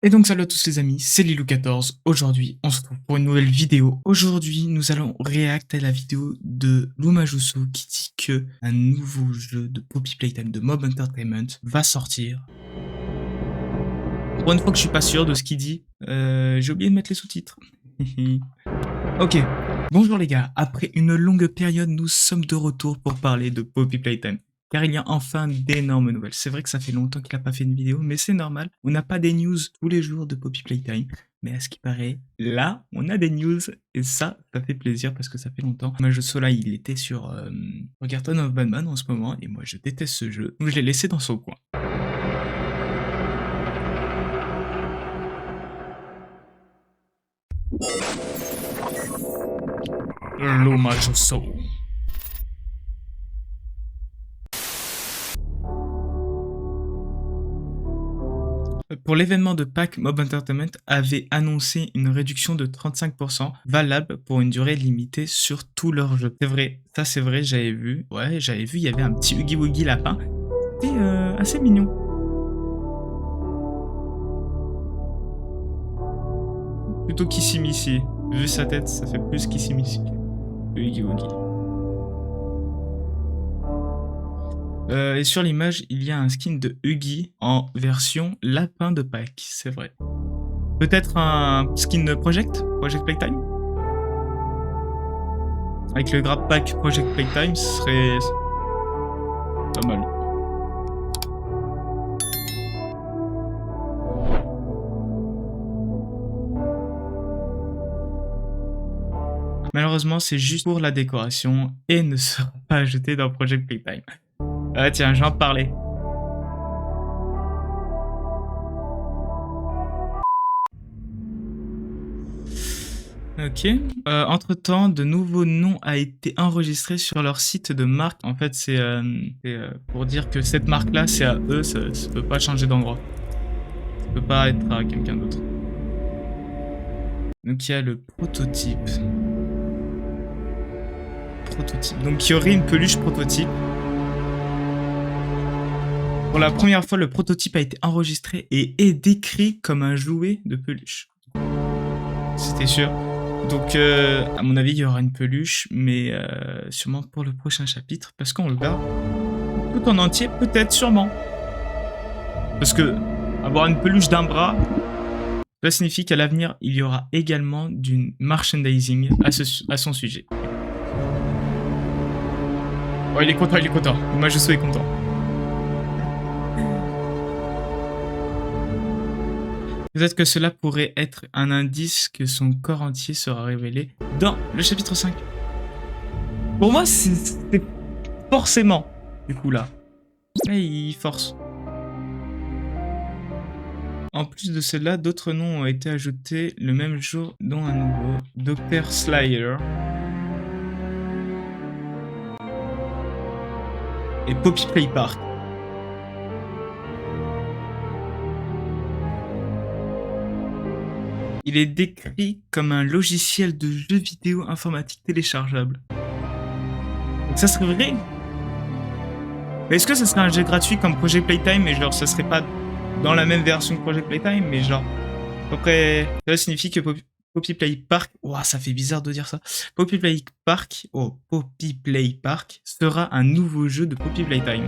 Et donc salut à tous les amis, c'est Lilou14. Aujourd'hui, on se retrouve pour une nouvelle vidéo. Aujourd'hui, nous allons react à la vidéo de Lumajuso qui dit que un nouveau jeu de Poppy Playtime de Mob Entertainment va sortir. Pour une fois que je suis pas sûr de ce qu'il dit, j'ai oublié de mettre les sous-titres. Ok, bonjour les gars, après une longue période, nous sommes de retour pour parler de Poppy Playtime. Car il y a enfin d'énormes nouvelles. C'est vrai que ça fait longtemps qu'il n'a pas fait une vidéo, mais c'est normal. On n'a pas des news tous les jours de Poppy Playtime. Mais à ce qui paraît, là, on a des news. Et ça fait plaisir parce que ça fait longtemps. Moi, je Sola, il était sur Garten of Batman en ce moment. Et moi, je déteste ce jeu. Donc, je l'ai laissé dans son coin. Lumajuso. Pour l'événement de Pâques, Mob Entertainment avait annoncé une réduction de 35% valable pour une durée limitée sur tous leurs jeux. C'est vrai, ça c'est vrai, j'avais vu. Ouais, j'avais vu, il y avait un petit Huggy Wuggy lapin. C'était assez mignon. Plutôt Kissimissy. Vu sa tête, ça fait plus Kissimissy que Huggy Wuggy. Et sur l'image, il y a un skin de Huggy en version lapin de Pâques, c'est vrai. Peut-être un skin Project Playtime. Avec le grab pack Project Playtime, ce serait pas mal. Malheureusement, c'est juste pour la décoration et ne sera pas ajouté dans Project Playtime. Ah tiens, j'en parlais. Ok. Entre-temps, de nouveaux noms a été enregistrés sur leur site de marque. En fait, c'est pour dire que cette marque-là, c'est à eux, ça peut pas changer d'endroit. Ça peut pas être à quelqu'un d'autre. Donc il y a le prototype. Donc il y aurait une peluche prototype. Pour la première fois, le prototype a été enregistré et est décrit comme un jouet de peluche. C'était sûr. Donc, à mon avis, il y aura une peluche, mais sûrement pour le prochain chapitre, parce qu'on le garde tout en entier, peut-être, sûrement. Parce que avoir une peluche d'un bras, cela signifie qu'à l'avenir, il y aura également du merchandising à son sujet. Oh, il est content, il est content. Moi, je suis content. Peut-être que cela pourrait être un indice que son corps entier sera révélé dans le chapitre 5. Pour moi, c'est forcément, du coup, là. Là, il force. En plus de cela, d'autres noms ont été ajoutés le même jour, dont un nouveau, Dr. Slayer et Poppy Playpark. Il est décrit comme un logiciel de jeu vidéo informatique téléchargeable. Donc ça serait vrai. Mais est-ce que ça serait un jeu gratuit comme Project Playtime, mais genre ça serait pas dans la même version que Project Playtime, mais genre après ça signifie que Poppy Playpark, ouah, ça fait bizarre de dire ça. Poppy Playpark sera un nouveau jeu de Poppy Playtime.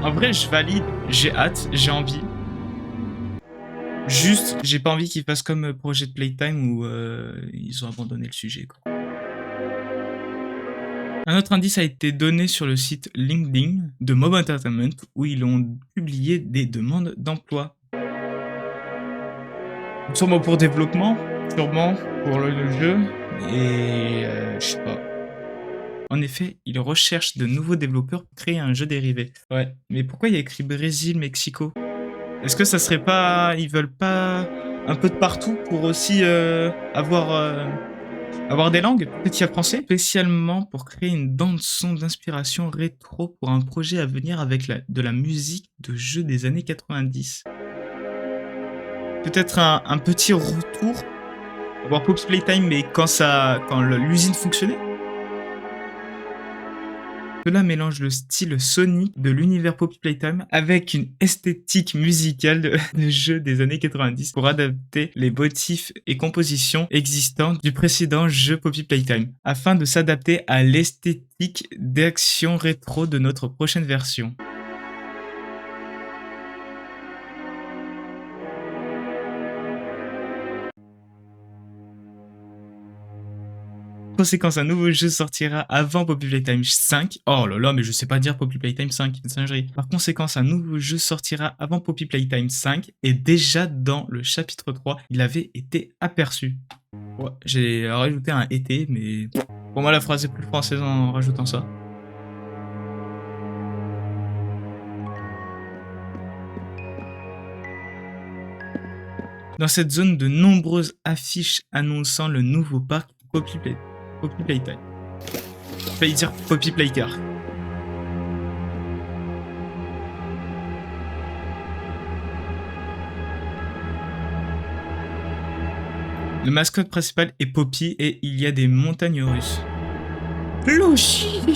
En vrai, je valide, j'ai hâte, j'ai envie. Juste, j'ai pas envie qu'ils fassent comme Project Playtime où ils ont abandonné le sujet, quoi. Un autre indice a été donné sur le site LinkedIn de Mob Entertainment où ils ont publié des demandes d'emploi. Sûrement pour développement, sûrement pour le jeu, et je sais pas. En effet, ils recherchent de nouveaux développeurs pour créer un jeu dérivé. Ouais, mais pourquoi il y a écrit Brésil, Mexico? Est-ce que ça serait pas... Ils veulent pas un peu de partout pour aussi avoir des langues? Peut-être qu'il y a français? Spécialement pour créer une bande-son d'inspiration rétro pour un projet à venir avec de la musique de jeux des années 90. Peut-être un petit retour, avoir Pops Playtime, mais quand l'usine fonctionnait. Cela mélange le style Sonic de l'univers Poppy Playtime avec une esthétique musicale de jeu des années 90 pour adapter les motifs et compositions existants du précédent jeu Poppy Playtime afin de s'adapter à l'esthétique d'action rétro de notre prochaine version. Conséquence, un nouveau jeu sortira avant Poppy Playtime 5. Oh là là, mais je sais pas dire Poppy Playtime 5, une singerie. Par conséquence, un nouveau jeu sortira avant Poppy Playtime 5 et déjà dans le chapitre 3, il avait été aperçu. Ouais, j'ai rajouté un été, mais pour moi la phrase est plus française en rajoutant ça. Dans cette zone, de nombreuses affiches annonçant le nouveau parc Poppy Playtime. J'ai failli dire Poppy Playcar. Le mascotte principal est Poppy et il y a des montagnes russes. Logique.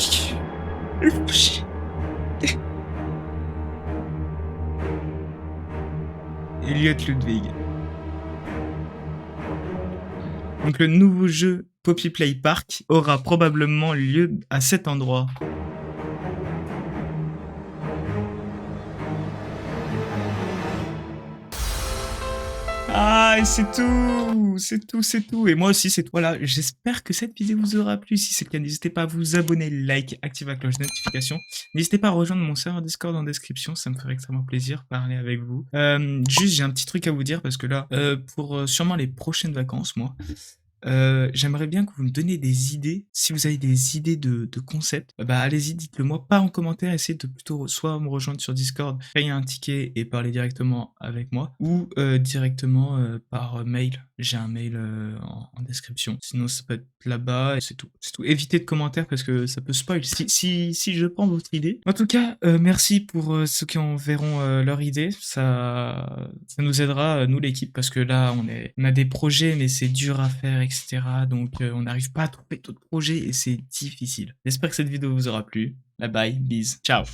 Elliot Ludwig. Donc le nouveau jeu Poppy Play Park aura probablement lieu à cet endroit. Ah, et c'est tout. Et moi aussi, c'est tout. Voilà, j'espère que cette vidéo vous aura plu. Si c'est le cas, n'hésitez pas à vous abonner, like, activer la cloche de notification. N'hésitez pas à rejoindre mon serveur Discord en description, ça me ferait extrêmement plaisir de parler avec vous. Juste, j'ai un petit truc à vous dire parce que là, pour sûrement les prochaines vacances, moi, j'aimerais bien que vous me donniez des idées. Si vous avez des idées de concepts, bah allez-y, dites-le moi, pas en commentaire, essayez de plutôt soit me rejoindre sur Discord, créer un ticket et parler directement avec moi, ou directement par mail. J'ai un mail en description. Sinon ça peut être là-bas et c'est tout. C'est tout. Évitez de commentaires parce que ça peut spoil si je prends votre idée. En tout cas, merci pour ceux qui enverront leur idée. Ça nous aidera, nous l'équipe, parce que là on a des projets mais c'est dur à faire, etc. Donc on n'arrive pas à trouver d'autres projets et c'est difficile. J'espère que cette vidéo vous aura plu. Bye bye, bis, ciao.